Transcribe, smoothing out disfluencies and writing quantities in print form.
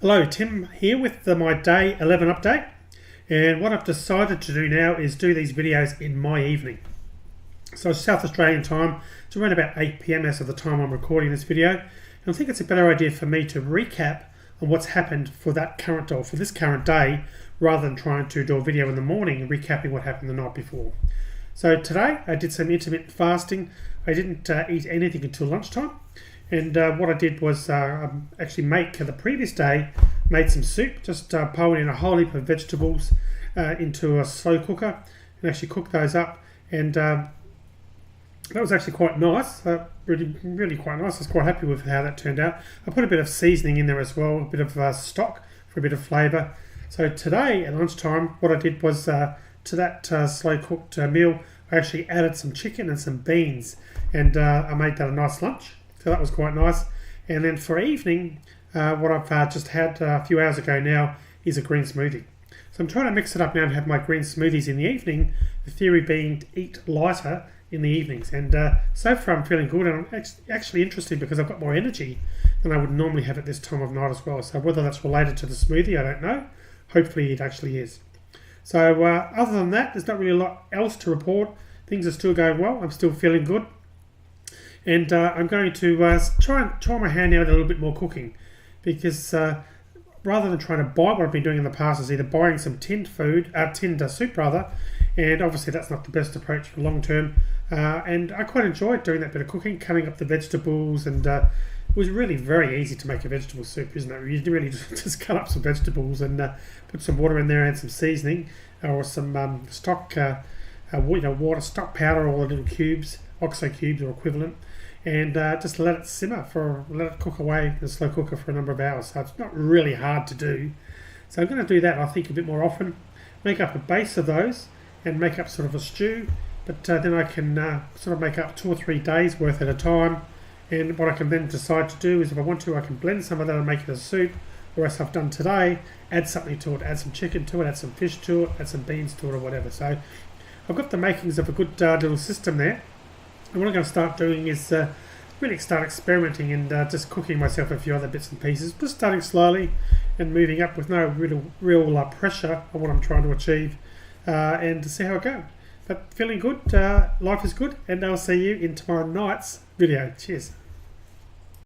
Hello, Tim here with my day 11 update. And what I've decided to do now is do these videos in my evening. So South Australian time, it's around about 8 p.m. as of the time I'm recording this video. And I think it's a better idea for me to recap on what's happened for this current day, rather than trying to do a video in the morning and recapping what happened the night before. So today I did some intermittent fasting. I didn't eat anything until lunchtime. And what I did was actually make the previous day, made some soup, just poured in a whole heap of vegetables into a slow cooker and actually cooked those up. And that was actually quite nice, really quite nice. I was quite happy with how that turned out. I put a bit of seasoning in there as well, a bit of stock for a bit of flavour. So today at lunchtime, what I did was to that slow cooked meal, I actually added some chicken and some beans, and I made that a nice lunch. So that was quite nice. And then for evening, what I've just had a few hours ago now is a green smoothie. So I'm trying to mix it up now and have my green smoothies in the evening, the theory being to eat lighter in the evenings. And so far I'm feeling good, and I'm actually interested because I've got more energy than I would normally have at this time of night as well. So whether that's related to the smoothie, I don't know. Hopefully it actually is. So other than that, there's not really a lot else to report. Things are still going well. I'm still feeling good. And I'm going to try my hand out a little bit more cooking, because rather than trying to buy, what I've been doing in the past is either buying some tinned soup rather, and obviously that's not the best approach for long term. And I quite enjoyed doing that bit of cooking, cutting up the vegetables, and it was really very easy to make a vegetable soup, isn't it? You really just cut up some vegetables and put some water in there and some seasoning, or some stock, water stock powder, or little cubes, OXO cubes or equivalent. And just let it cook away in the slow cooker for a number of hours. So it's not really hard to do. So I'm going to do that, I think, a bit more often. Make up a base of those and make up sort of a stew. But then I can sort of make up 2 or 3 days worth at a time. And what I can then decide to do is, if I want to, I can blend some of that and make it a soup. Or as I've done today, add something to it, add some chicken to it, add some fish to it, add some beans to it, or whatever. So I've got the makings of a good little system there. And what I'm going to start doing is really start experimenting and just cooking myself a few other bits and pieces. Just starting slowly and moving up with no real pressure on what I'm trying to achieve, and to see how it goes. But feeling good, life is good, and I'll see you in tomorrow night's video. Cheers.